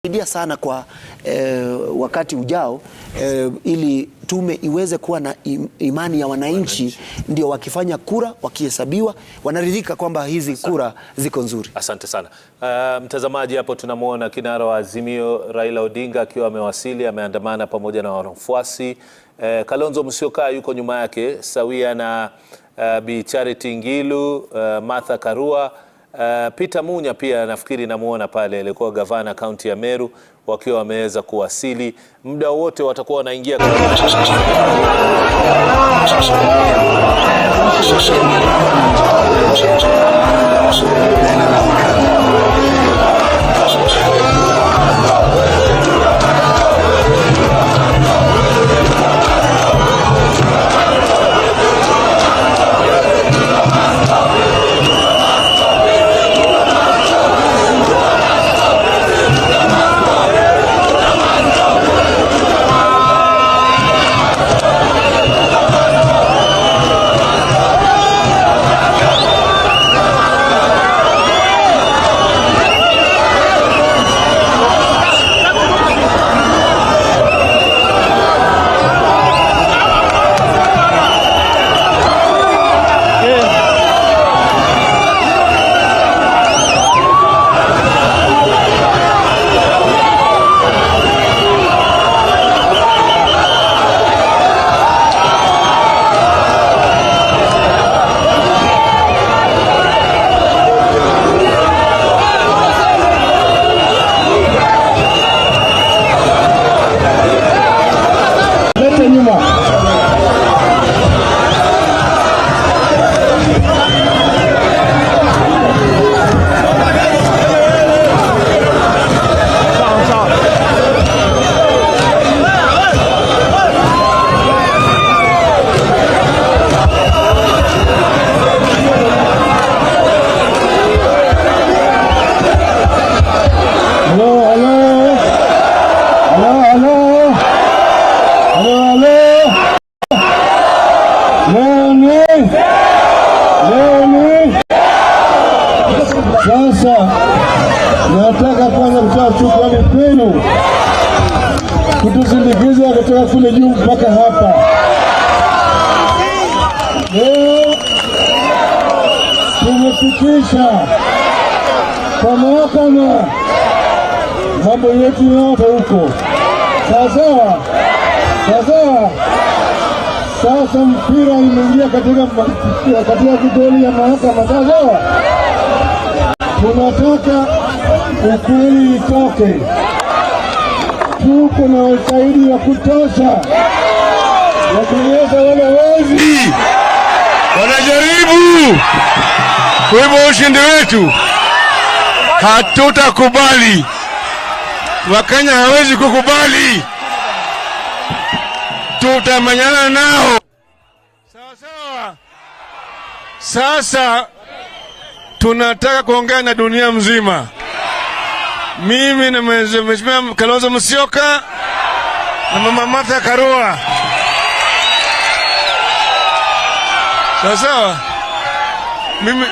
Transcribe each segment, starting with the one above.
Saidia sana kwa wakati ujao ili tume iweze kuwa na imani ya wananchi, ndio wakifanya kura, wakihesabiwa, wanaridhika kwamba hizi kura ziko nzuri. Asante sana. Mtazamaji, hapo tunamuona kinara wa Azimio Raila Odinga akiwa amewasili, ameandamana pamoja na wanafuasi. Kalonzo Musyoka yuko nyuma yake sawia na Bi Charity Ngilu, Martha Karua, Peter Munya pia nafikiri namuona pale, alikuwa gavana kaunti ya Meru, wakiwa wameweza kuwasili. Muda wote watakuwa wanaingia Sasa nataka kwanza kuchukua mikono kutusindikiza kutoka kule juu mpaka hapa. Leo tumefikisha kwa mahakama mambo yetu yote huko. Sasa sasa mpira imeingia katika kidoli ya mahakama. Sasa tunataka ukweli itoke. Tuko na ushahidi wa kutosha na kueleza wale wezi wanajaribu kuiba ushindi wetu. Hatutakubali. Wakenya hawezi kukubali. Tutamanyana nao. Sawa. Sasa tunataka kuongea na dunia mzima. Mimi na Mheshimiwa Kalonzo Musyoka na Mama Martha Karua. Sawa. Mimi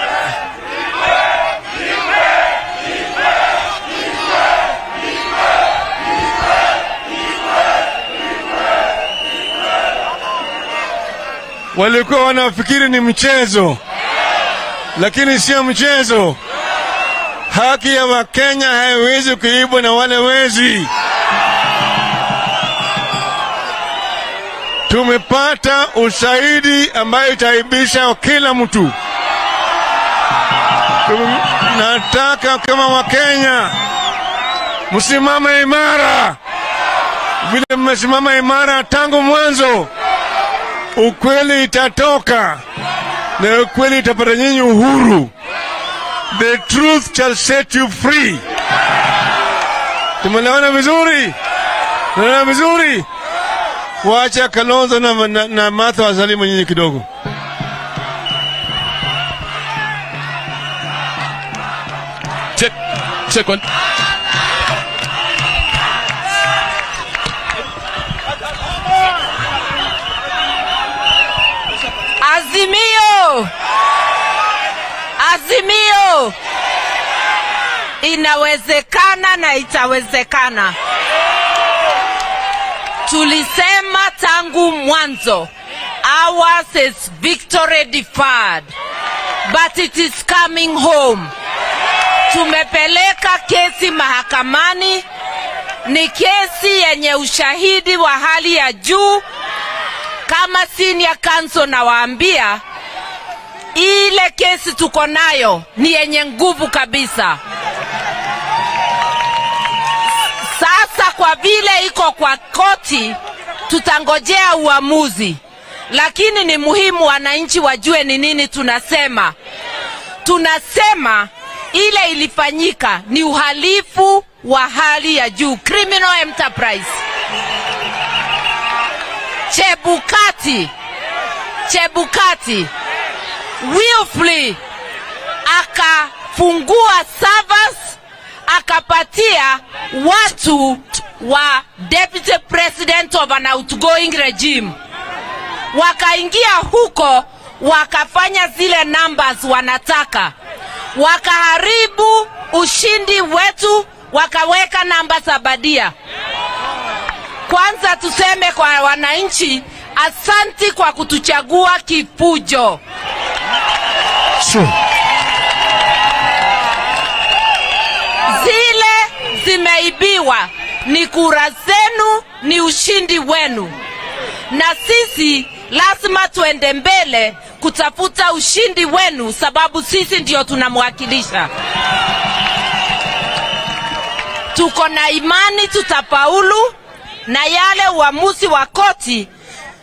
walikuwa wanafikiri ni mchezo, lakini sio mchezo. Haki ya Wakenya haiwezi kuibwa na wale wezi. Tumepata ushahidi ambayo itaibisha kila mtu. Nataka kama Wakenya msimame imara vile mmesimama imara tangu mwanzo. Ukweli itatoka na ukweli itapata nyinyi uhuru. The truth shall set you free. Tumeelewana vizuri? Tumeelewana vizuri? Wacha Kalonzo na Martha wasalimu nyinyi kidogo. Check one. Azimio! inawezekana na itawezekana. Tulisema tangu mwanzo, ours is victory deferred, but it is coming home. Tumepeleka kesi mahakamani, ni kesi yenye ushahidi wa hali ya juu. Kama senior counsel nawaambia, ile kesi tuko nayo ni yenye nguvu kabisa. Sasa kwa vile iko kwa koti, tutangojea uamuzi. Lakini ni muhimu wananchi wajue ni nini tunasema. Tunasema ile ilifanyika ni uhalifu wa hali ya juu, criminal enterprise. Chebukati willfully akafungua servers, akapatia watu wa deputy president of an outgoing regime. Wakaingia huko, wakafanya zile numbers wanataka, wakaharibu ushindi wetu, wakaweka namba za badia. Kwanza tuseme kwa wananchi, asanti kwa kutuchagua kifujo. Zile zimeibiwa ni kura zenu, ni ushindi wenu. Na sisi lazima tuende mbele kutafuta ushindi wenu, sababu sisi ndio tunamwakilisha. Tuko na imani tutafaulu, na yale uamuzi wa koti,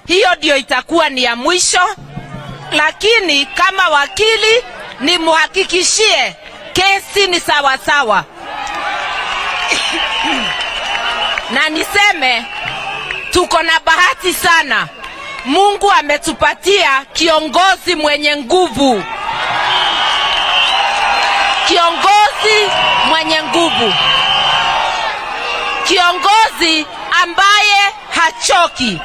hiyo ndio itakuwa ni ya mwisho. Lakini kama wakili ni muhakikishie kesi ni sawa sawa. Na niseme tuko na bahati sana. Mungu ametupatia kiongozi mwenye nguvu. Kiongozi mwenye nguvu. Kiongozi ambaye hachoki.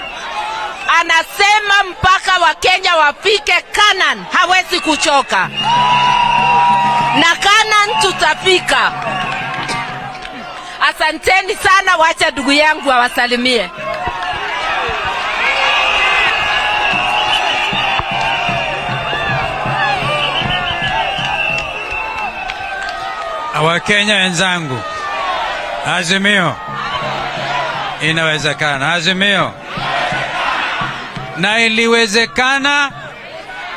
Anasema mpaka Wakenya wafike Canaan, hawezi kuchoka. Na Canaan tutafika. Asanteni sana, wacha ndugu yangu awasalimie. Wakenya wenzangu, Azimio inawezekana. Azimio na iliwezekana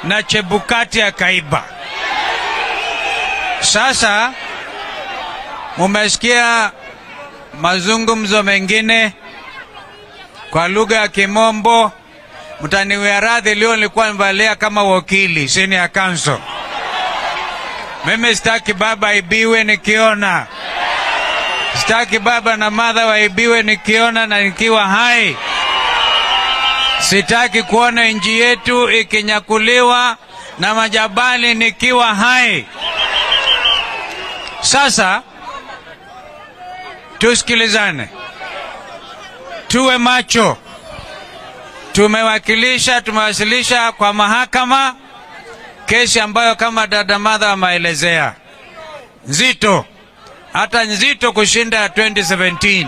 na Chebukati akaiba. Sasa mumesikia mazungumzo mengine kwa lugha ya Kimombo. Mtaniwia radhi, leo nilikuwa nimevalia kama wakili senior counsel. Mimi sitaki baba aibiwe nikiona. Sitaki baba na mother waibiwe nikiona na nikiwa hai. Sitaki kuona nchi yetu ikinyakuliwa na majabali nikiwa hai. Sasa tusikilizane, tuwe macho. Tumewasilisha kwa mahakama kesi ambayo kama dada Madha ameelezea nzito, hata nzito kushinda ya 2017.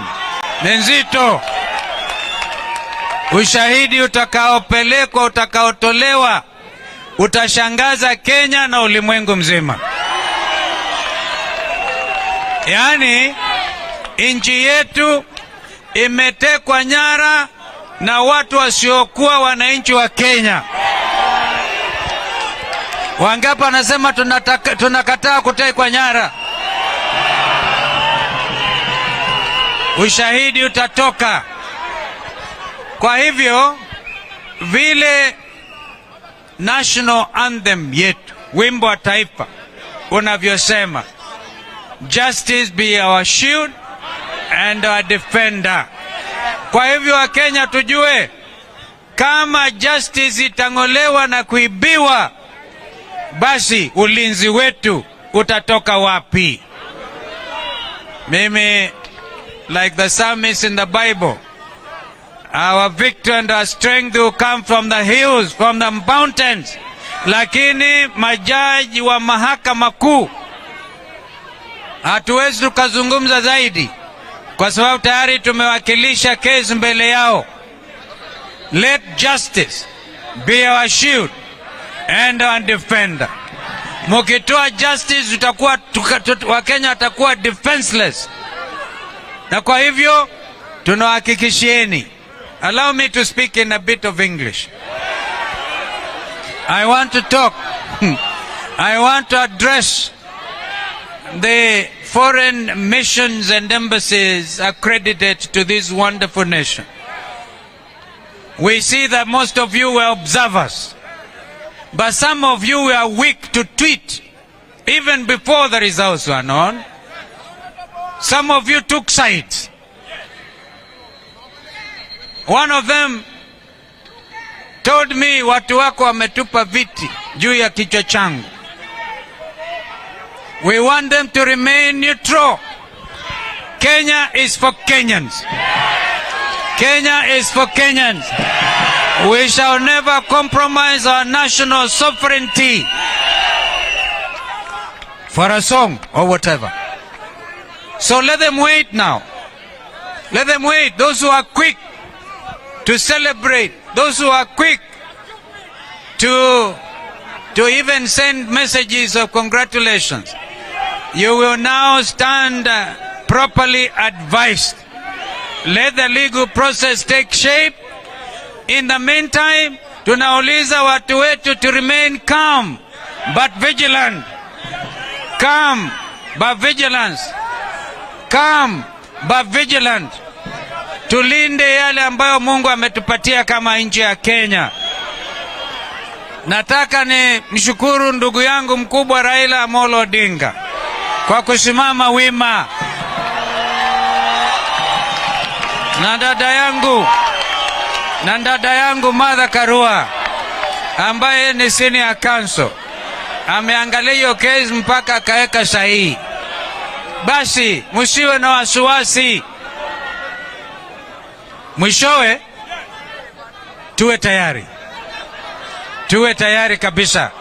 Ni nzito. Ushahidi utakaopelekwa, utakaotolewa, utashangaza Kenya na ulimwengu mzima. Yaani nchi yetu imetekwa nyara na watu wasiokuwa wananchi wa Kenya. Wangapi anasema tunakataa kutekwa nyara? Ushahidi utatoka. Kwa hivyo vile national anthem yetu, wimbo wa taifa unavyosema, justice be our shield and our defender. Kwa hivyo Wakenya tujue, kama justice itang'olewa na kuibiwa, basi ulinzi wetu utatoka wapi? Mimi, like the psalmist in the Bible, our victory and our strength will come from the hills, from the mountains. Lakini majaji wa mahakama kuu hatuwezi tukazungumza zaidi kwa sababu tayari tumewakilisha kesi mbele yao. Let justice be our shield and our defender. Mukitoa justice tutakuwa Wakenya watakuwa defenseless. Na kwa hivyo tunawahakikishieni. Allow me to speak in a bit of English. I want to talk. I want to address the foreign missions and embassies accredited to this wonderful nation. We see that most of you were observers, but some of you were weak to tweet even before the results were known. Some of you took sides. One of them told me watu wako wametupa viti juu ya kichwa changu. We want them to remain neutral. Kenya is for Kenyans. Kenya is for Kenyans. We shall never compromise our national sovereignty for a song or whatever. So let them wait now. Let them wait. Those who are quick to celebrate, those who are quick to even send messages of congratulations, you will now stand properly advised. Let the legal process take shape. In the meantime, tunauliza watu wetu to remain calm but vigilant. Calm but vigilance. Calm but vigilant. Tulinde yale ambayo Mungu ametupatia kama nchi ya Kenya. Nataka ni mshukuru ndugu yangu mkubwa Raila Amolo Odinga kwa kusimama wima, na dada yangu Martha Karua ambaye ni senior counsel ameangalia hiyo kesi mpaka akaweka sahihi. Basi msiwe na wasiwasi, mwishowe tuwe tayari kabisa,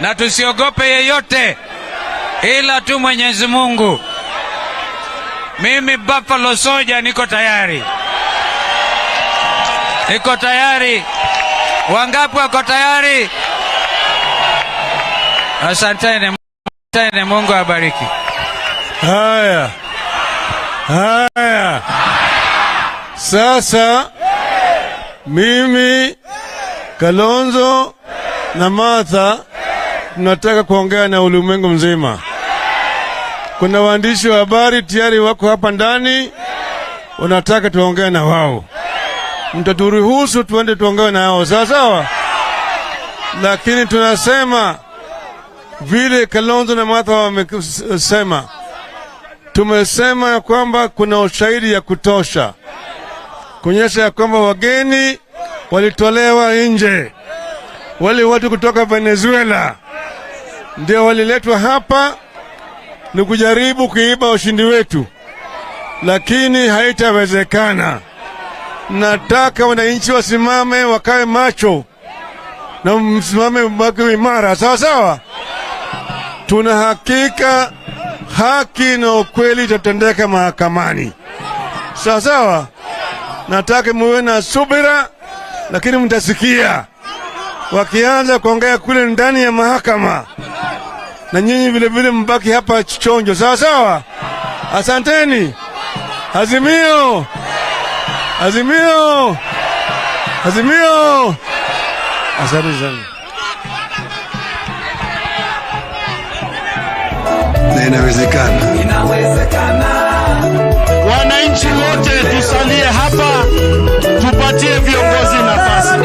na tusiogope yeyote ila tu Mwenyezi Mungu. Mimi Buffalo Soldier niko tayari. Wangapi wako tayari? Asanteni, Mungu abariki. Haya. Sasa mimi Kalonzo na Martha tunataka kuongea na ulimwengu mzima. Kuna waandishi wa habari tayari wako hapa ndani, wanataka tuongee na wao. Mtaturuhusu tuende tuongee na wao, sawa? Lakini tunasema vile Kalonzo na Martha wamesema, tumesema ya kwamba kuna ushahidi ya kutosha kuonyesha ya kwamba wageni walitolewa nje. Wale watu kutoka Venezuela ndio waliletwa hapa ni kujaribu kuiba ushindi wetu, lakini haitawezekana. Nataka wananchi wasimame, wakae macho na msimame baki imara, sawa? Tuna hakika haki na ukweli itatendeka mahakamani, sawa? Nataka muwe na subira, lakini mtasikia wakianza kuongea kule ndani ya mahakama, na nyinyi vile vile mbaki hapa chonjo, sawa? Asanteni. Azimio. Asante sana. Inawezekana. Wananchi wote tusalie hapa, tupatie viongozi nafasi.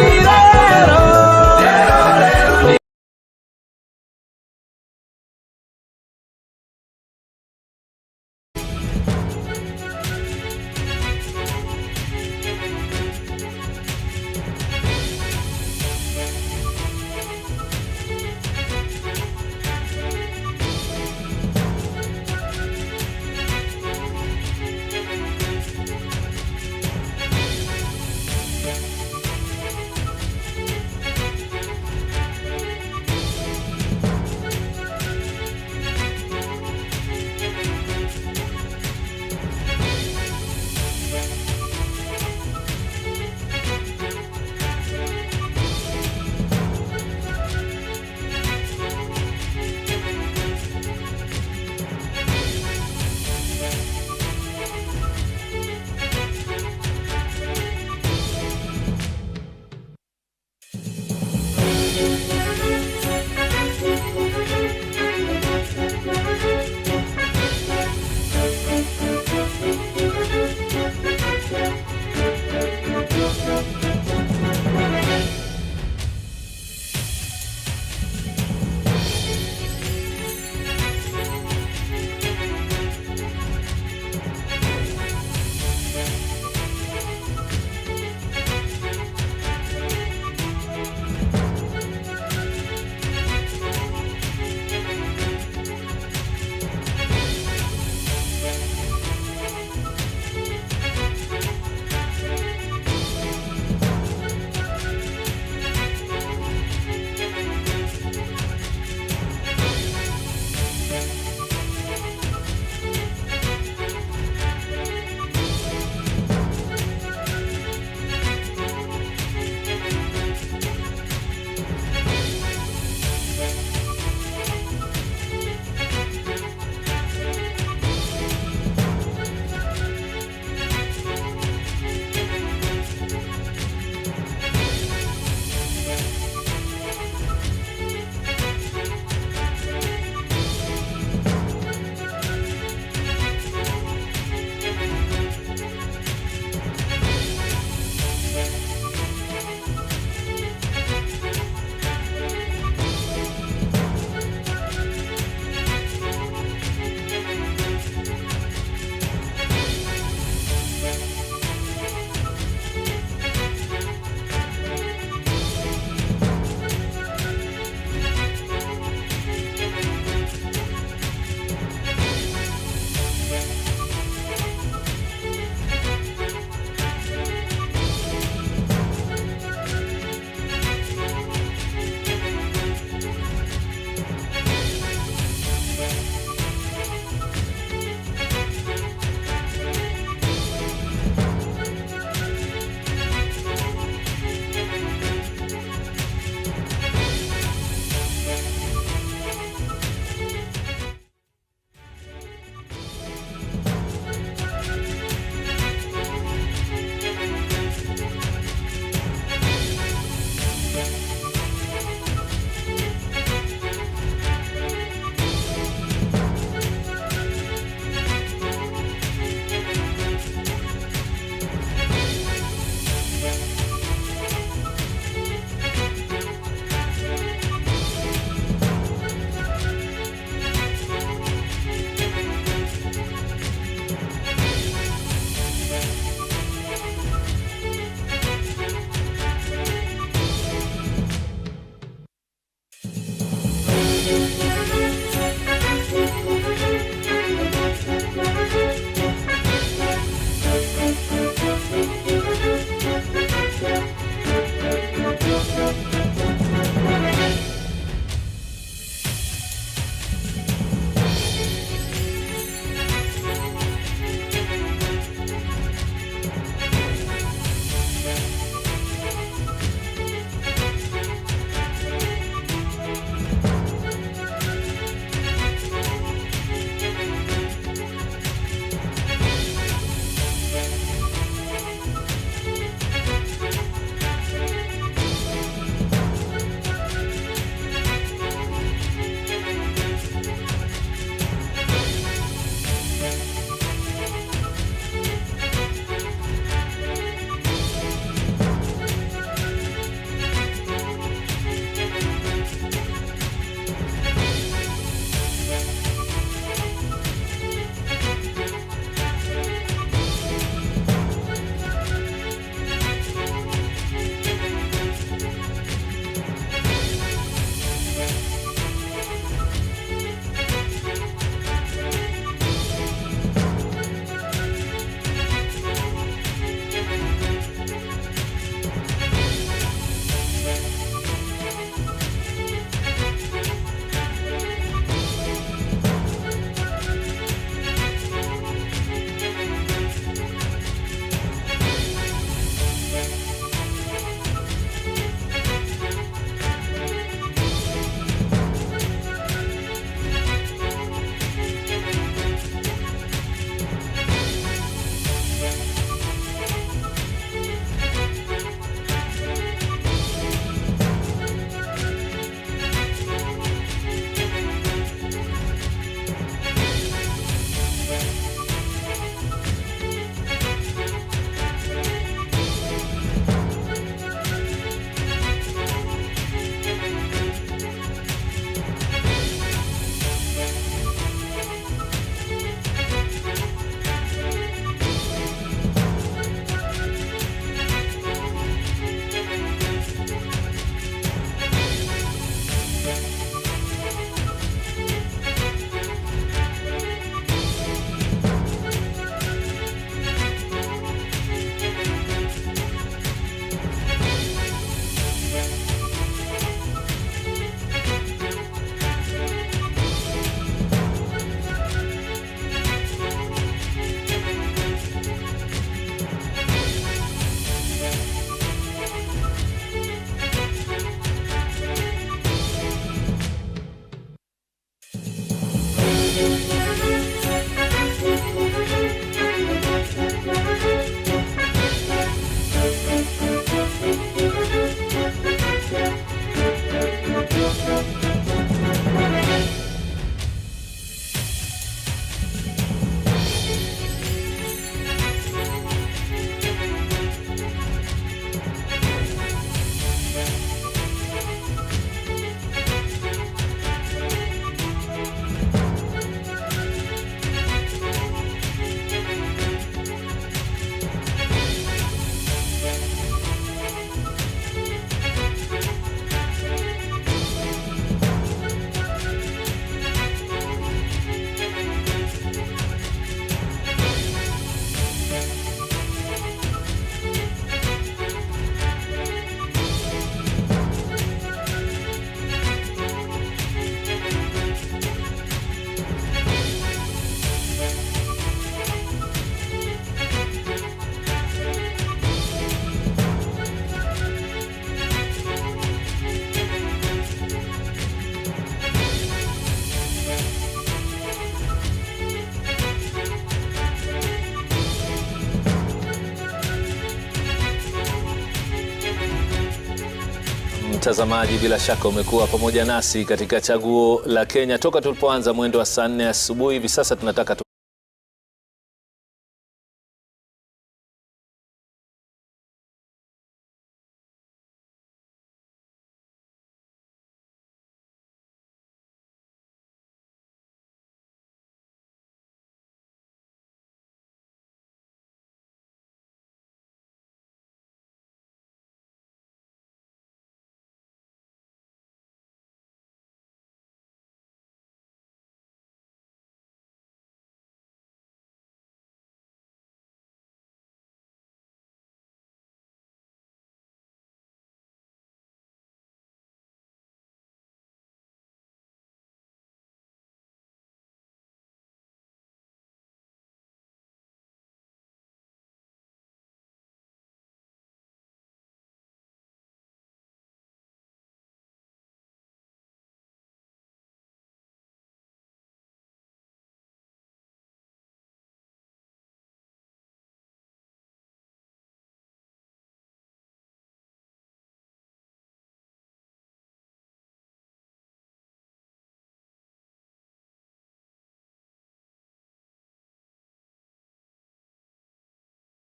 mtazamaji, bila shaka umekuwa pamoja nasi katika Chaguo la Kenya toka tulipoanza mwendo wa saa 4 asubuhi. Hivi sasa tunataka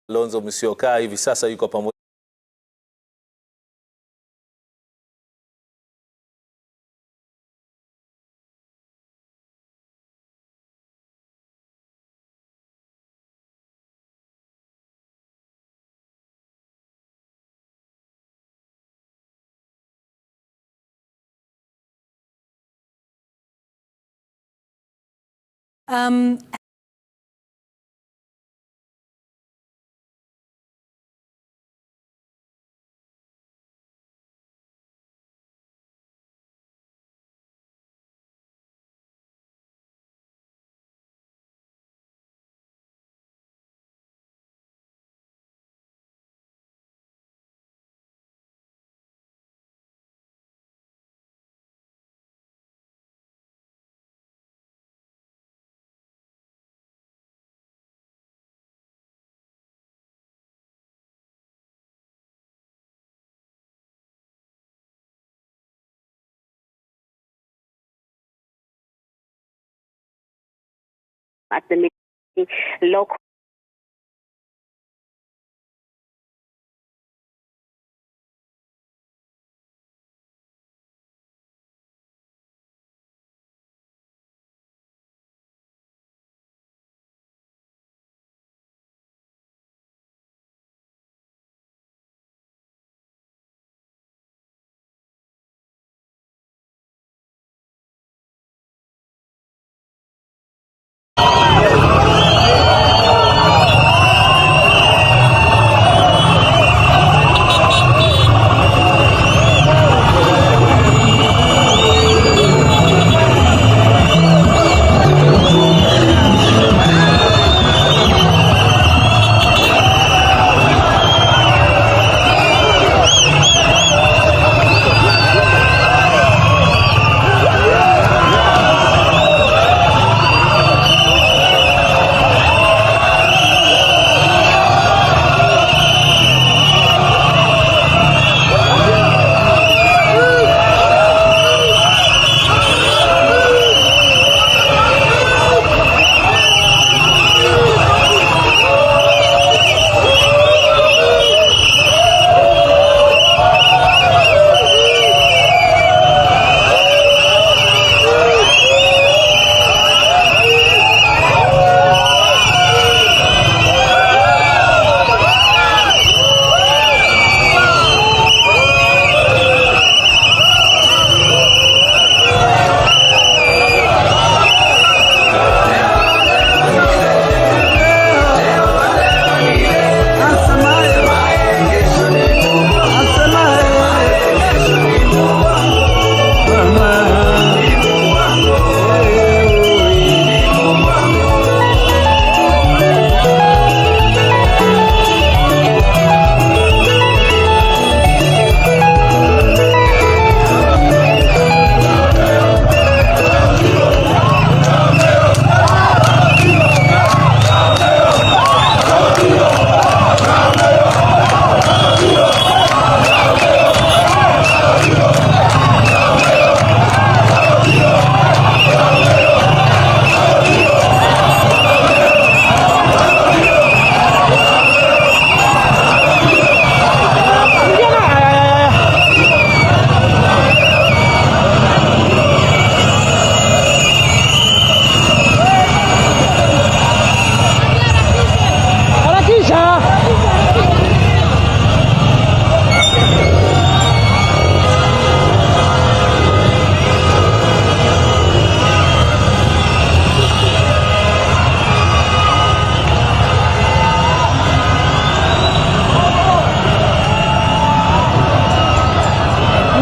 Kalonzo Musyoka hivi sasa yuko pamoja at the local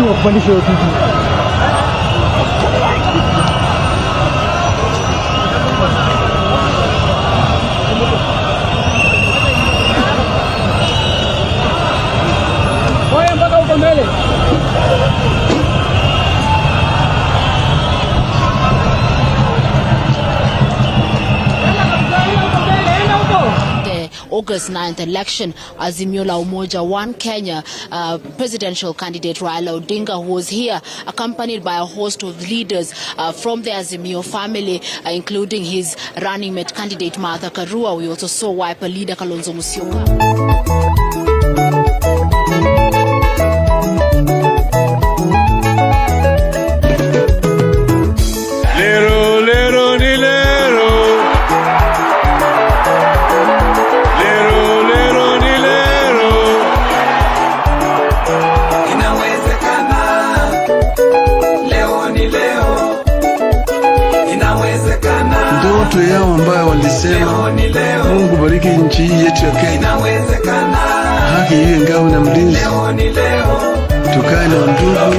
wa kupandisha hiyo kitu. Wewe mpaka huko mbele. August 9th election, Azimio la Umoja One Kenya presidential candidate Raila Odinga, who was here accompanied by a host of leaders from the Azimio family, including his running mate candidate Martha Karua. We also saw Wiper leader Kalonzo Musyoka. Ndoto yao ambayo walisema Mungu bariki nchi hii yetu ya Kenya, haki iwe ngao na mlinzi, tukae na ndugu.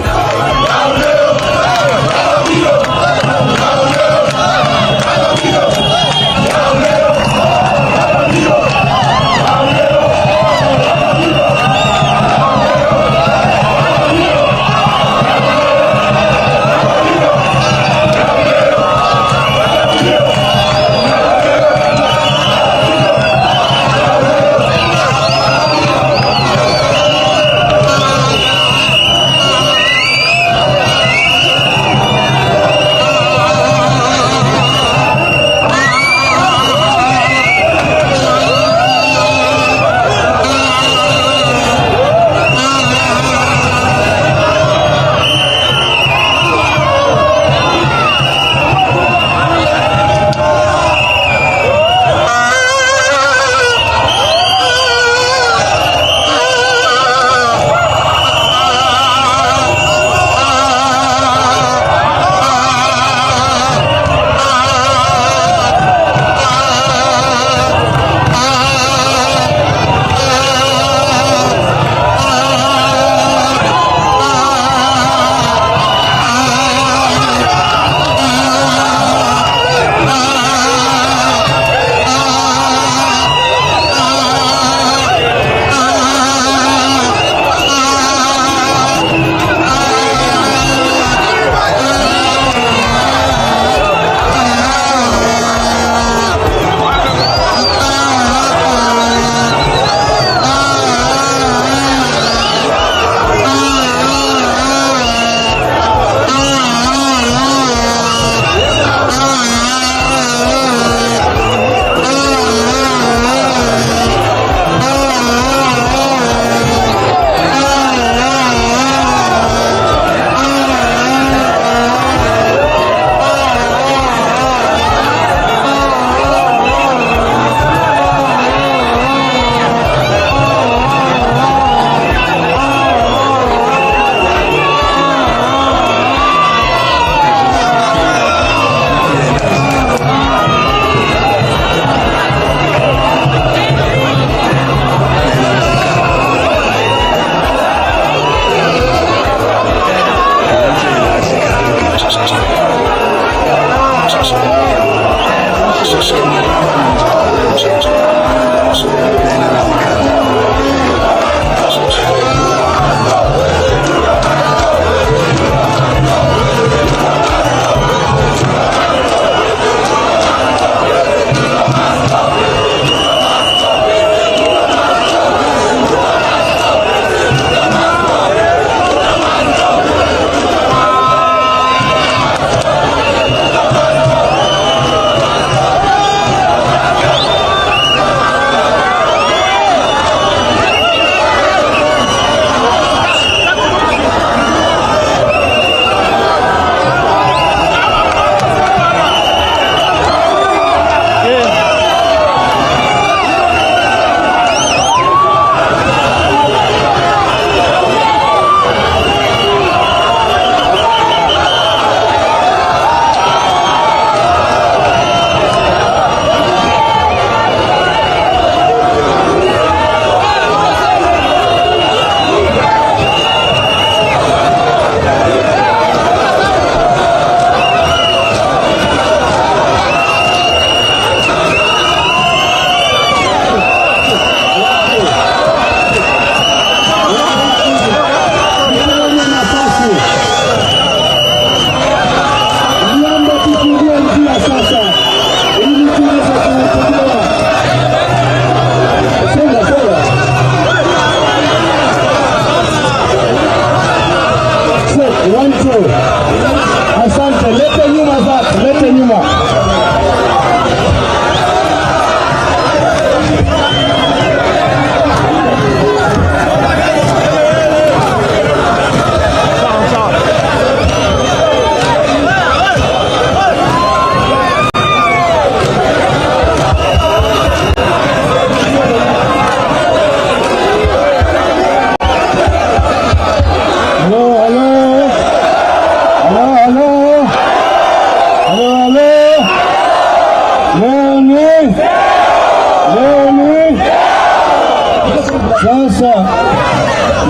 Sasa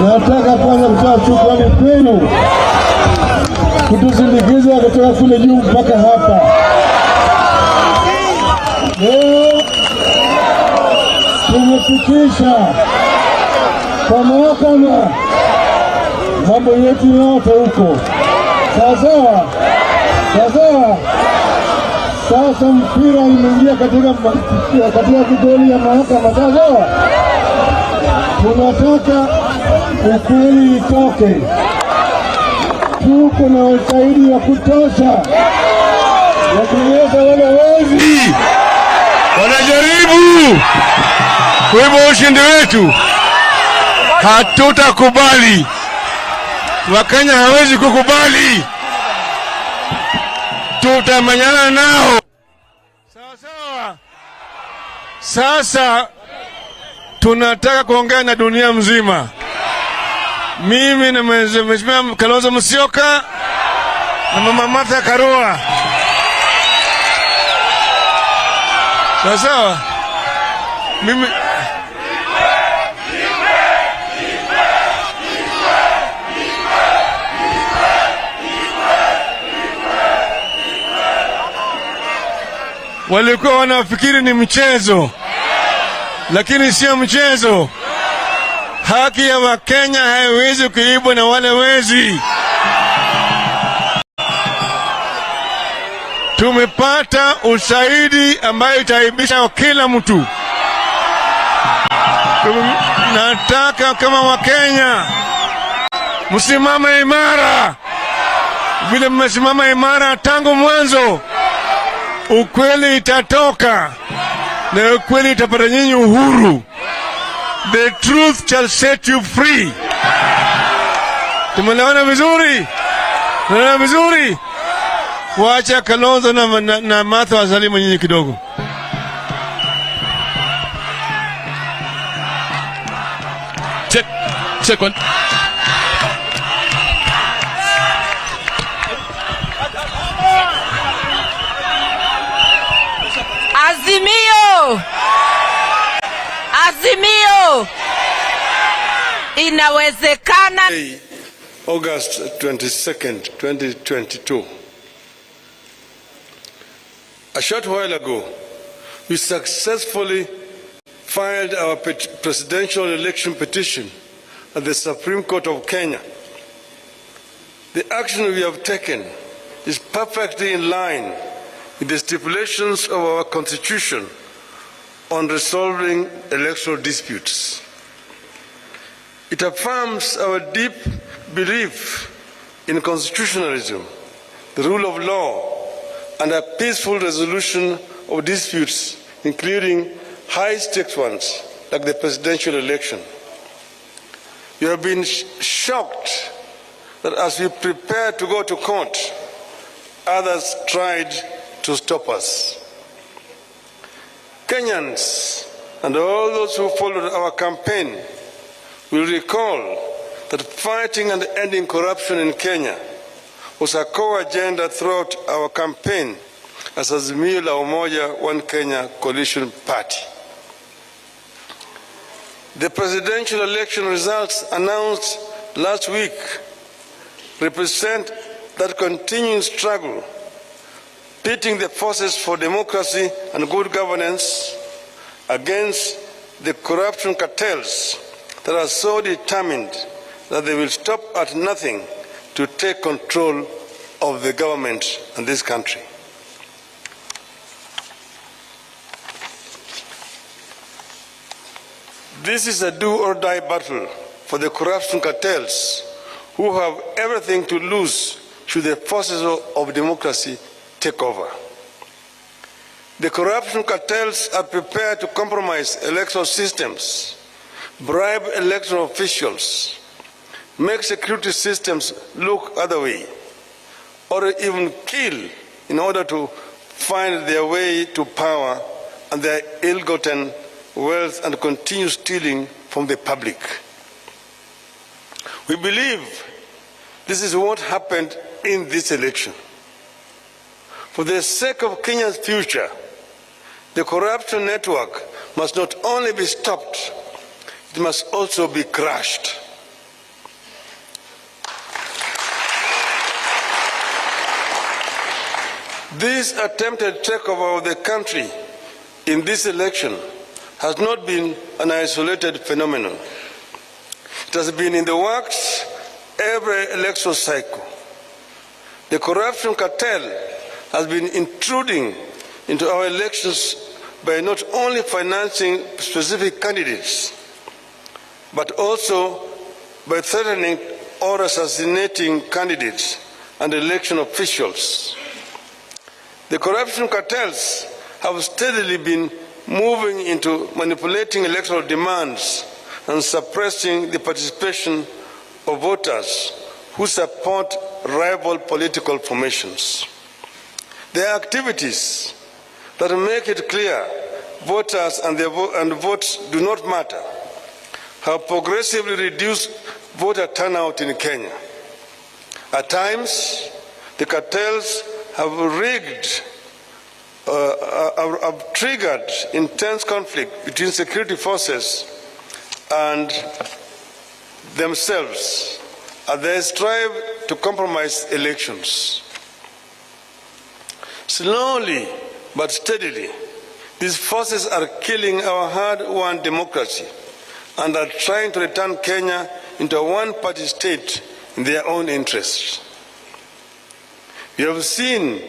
nataka kwanza kutoa shukrani kwenu kutusindikiza kutoka kule juu mpaka hapa. Leo tumefikisha kwa mahakama mambo yetu yote huko. Sawa. Sasa mpira imeingia katika kidoli ya mahakama. Sawa. Tunataka ukweli itoke. Tuko na ushahidi wa kutosha ya kueleza wale wezi wanajaribu kuiba ushindi wetu. Hatutakubali. Wakenya hawezi kukubali. Tutamenyana nao. Sawa. Sasa tunataka kuongea na dunia mzima. Mimi na Mheshimiwa Kalonzo Musyoka na Mama Martha Karua. Sawa. Mimi walikuwa wanafikiri ni mchezo, lakini sio mchezo. Haki ya Wakenya haiwezi kuibwa na wale wezi. Tumepata ushahidi ambayo itaibisha kila mtu. Nataka kama Wakenya msimame imara vile mmesimama imara tangu mwanzo. Ukweli itatoka na ukweli itapata nyinyi uhuru. The truth shall set you free. Tumeelewana vizuri? Tumeelewana vizuri? Wacha Kalonzo na Martha wasalimu nyinyi kidogo. Check one. Azimio inawezekana. August 22nd, 2022. A short while ago, we successfully filed our presidential election petition at the Supreme Court of Kenya. The action we have taken is perfectly in line with the stipulations of our Constitution on resolving electoral disputes. It affirms our deep belief in constitutionalism, the rule of law, and a peaceful resolution of disputes, including high-stakes ones like the presidential election. We have been shocked that as we prepare to go to court, others tried to stop us. Kenyans and all those who followed our campaign will recall that fighting and ending corruption in Kenya was a core agenda throughout our campaign as Azimio la Umoja One Kenya coalition party. The presidential election results announced last week represent that continuing struggle, pitting the forces for democracy and good governance against the corruption cartels that are so determined that they will stop at nothing to take control of the government in this country. This is a do-or-die battle for the corruption cartels who have everything to lose should the forces of democracy take over. The corruption cartels are prepared to compromise electoral systems, bribe electoral officials, make security systems look other way, or even kill in order to find their way to power and their ill-gotten wealth and continue stealing from the public. We believe this is what happened in this election. For the sake of Kenya's future, the corruption network must not only be stopped, it must also be crushed. This attempted takeover of the country in this election has not been an isolated phenomenon. It has been in the works every electoral cycle. The corruption cartel has been intruding into our elections by not only financing specific candidates, but also by threatening or assassinating candidates and election officials. The corruption cartels have steadily been moving into manipulating electoral demands and suppressing the participation of voters who support rival political formations. Their activities that make it clear voters and votes do not matter have progressively reduced voter turnout in Kenya. At times, the cartels have triggered intense conflict between security forces and themselves as they strive to compromise elections. Slowly but steadily, these forces are killing our hard-won democracy and are trying to return Kenya into a one-party state in their own interests. We have seen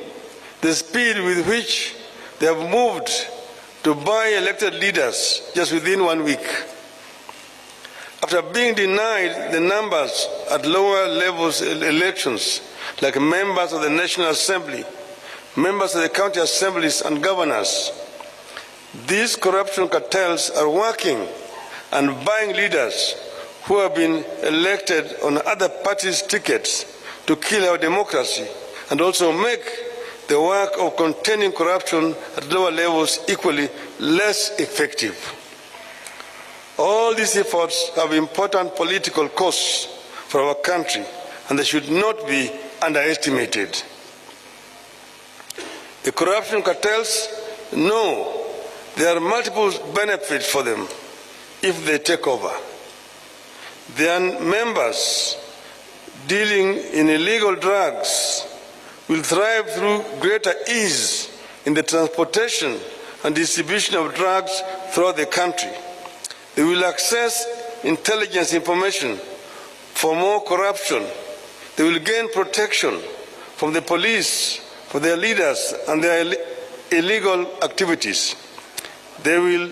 the speed with which they have moved to buy elected leaders just within 1 week. After being denied the numbers at lower levels in elections, like members of the National Assembly, members of the county assemblies and governors, these corruption cartels are working and buying leaders who have been elected on other parties' tickets to kill our democracy and also make the work of containing corruption at lower levels equally less effective. All these efforts have important political costs for our country, and they should not be underestimated. The corruption cartels know there are multiple benefits for them if they take over. Their members dealing in illegal drugs will thrive through greater ease in the transportation and distribution of drugs throughout the country. They will access intelligence information for more corruption. They will gain protection from the police for their leaders and their illegal activities. They will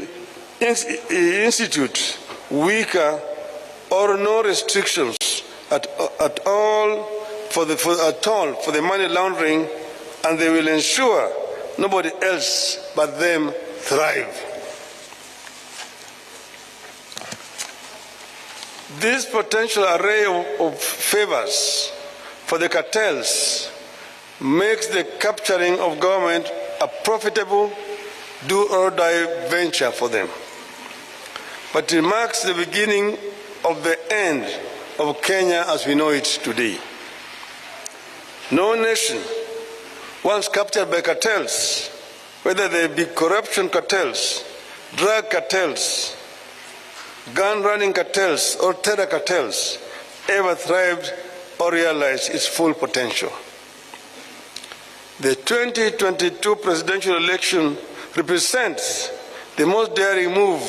institute weaker or no restrictions at all for the money laundering, and they will ensure nobody else but them thrive. This potential array of favors for the cartels makes the capturing of government a profitable do-or-die venture for them. But it marks the beginning of the end of Kenya as we know it today. No nation, once captured by cartels, whether they be corruption cartels, drug cartels, gun-running cartels, or terror cartels, ever thrived or realized its full potential. The 2022 presidential election represents the most daring move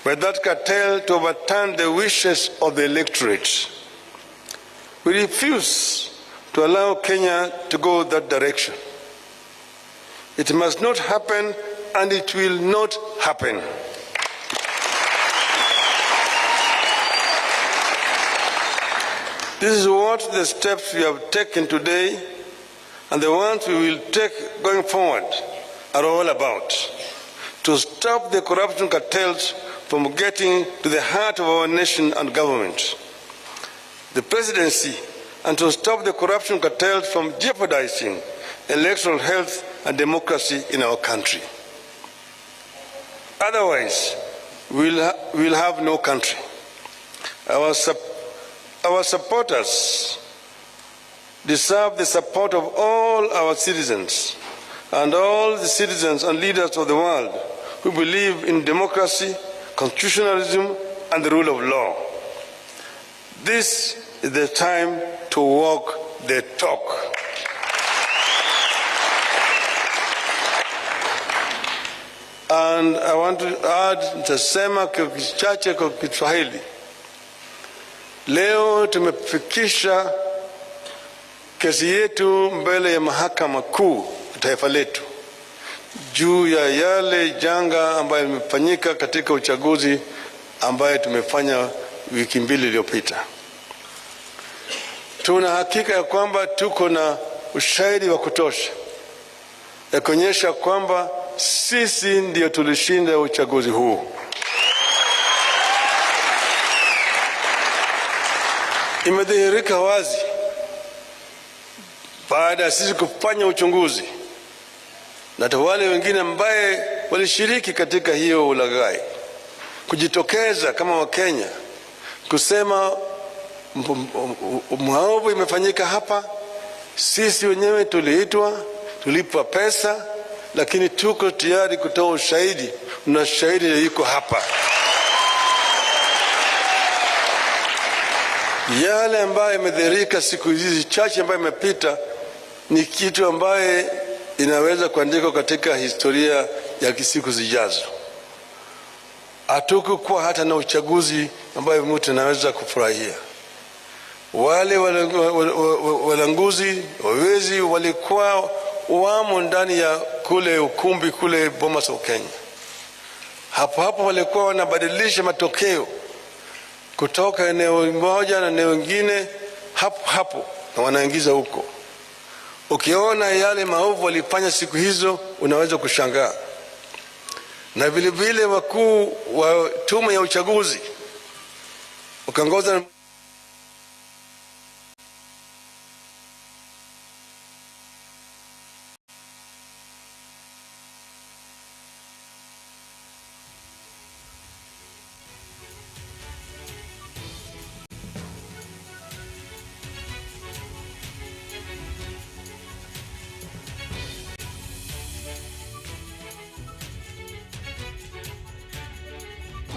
by that cartel to overturn the wishes of the electorate. We refuse to allow Kenya to go that direction. It must not happen, and it will not happen. This is what the steps we have taken today and the ones we will take going forward are all about. To stop the corruption cartels from getting to the heart of our nation and government, the presidency, and to stop the corruption cartels from jeopardizing electoral health and democracy in our country. Otherwise, we'll have no country. Our supporters deserve the support of all our citizens and all the citizens and leaders of the world who believe in democracy, constitutionalism, and the rule of law. This is the time to walk the talk. And I want to add, nitasema kichache kwa Kiswahili. Leo tumefikisha kesi yetu mbele ya mahakama kuu ya taifa letu juu ya yale janga ambayo imefanyika katika uchaguzi ambayo tumefanya wiki mbili iliyopita. Tuna hakika ya kwamba tuko na ushahidi wa kutosha ya kuonyesha kwamba sisi ndio tulishinda uchaguzi huu. Imedhihirika wazi baada ya sisi kufanya uchunguzi na wale wengine ambaye walishiriki katika hiyo ulaghai kujitokeza kama Wakenya kusema maovu imefanyika hapa. Sisi wenyewe tuliitwa, tulipwa pesa, lakini tuko tayari kutoa ushahidi, na shahidi yuko hapa. Yale ambayo imedhihirika siku hizi chache ambayo imepita ni kitu ambaye inaweza kuandikwa katika historia ya siku zijazo. Hatukukuwa hata na uchaguzi ambayo mtu anaweza kufurahia. Wale walanguzi, wawezi walikuwa wamo ndani ya kule ukumbi kule Bomas of Kenya. Hapo walikuwa wanabadilisha matokeo kutoka eneo moja na eneo lingine hapo na wanaingiza huko. Ukiona yale maovu walifanya siku hizo unaweza kushangaa. Na vile vile wakuu wa tume ya uchaguzi ukaongoza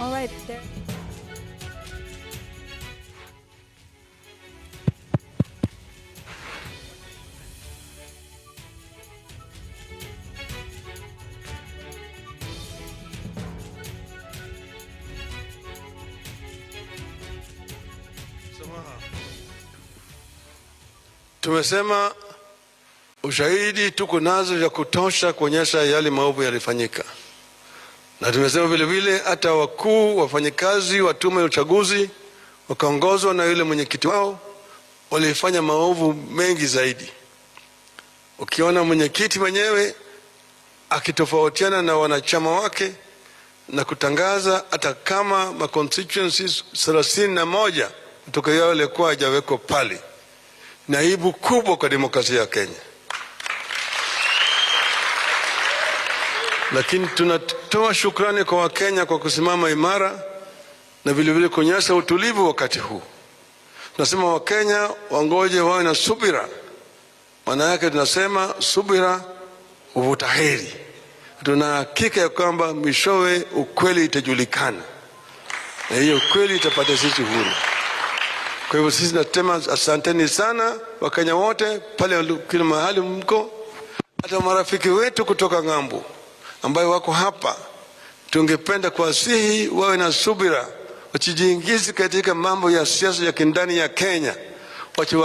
All right, there. Tumesema ushahidi tuko nazo ya kutosha kuonyesha yale maovu yalifanyika. Na tumesema vile vile hata wakuu wafanyikazi wa tume ya uchaguzi wakaongozwa na yule mwenyekiti wao walifanya maovu mengi zaidi. Ukiona mwenyekiti mwenyewe akitofautiana na wanachama wake na kutangaza hata kama ma constituencies 31 kutoka yao yalikuwa hajawekwa pale, ni aibu kubwa kwa demokrasia ya Kenya. Lakini tunatoa shukrani kwa Wakenya kwa kusimama imara na vile vile kuonyesha utulivu wakati huu. Tunasema Wakenya wangoje wawe na subira. Maana yake tunasema subira huvuta heri. Tuna hakika ya kwamba mwishowe ukweli itajulikana. Na hiyo ukweli itapata sisi huru. Kwa hivyo sisi tunasema asanteni sana Wakenya wote pale kila mahali mko. Hata marafiki wetu kutoka ng'ambo ambayo wako hapa, tungependa kuwasihi wawe na subira, wasijiingize katika mambo ya siasa ya kindani ya Kenya. Wache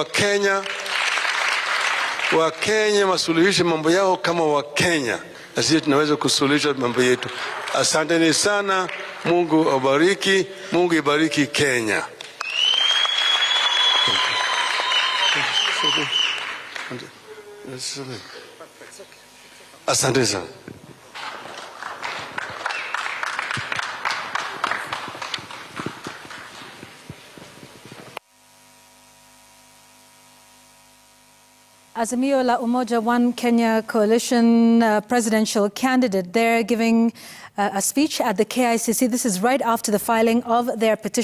Wakenya wasuluhishe mambo yao kama Wakenya, na sisi tunaweza kusuluhisha mambo yetu. Asanteni sana, Mungu awabariki, Mungu ibariki Kenya. Asante sana. Azimio la Umoja One Kenya Coalition presidential candidate there giving a speech at the KICC. This is right after the filing of their petition.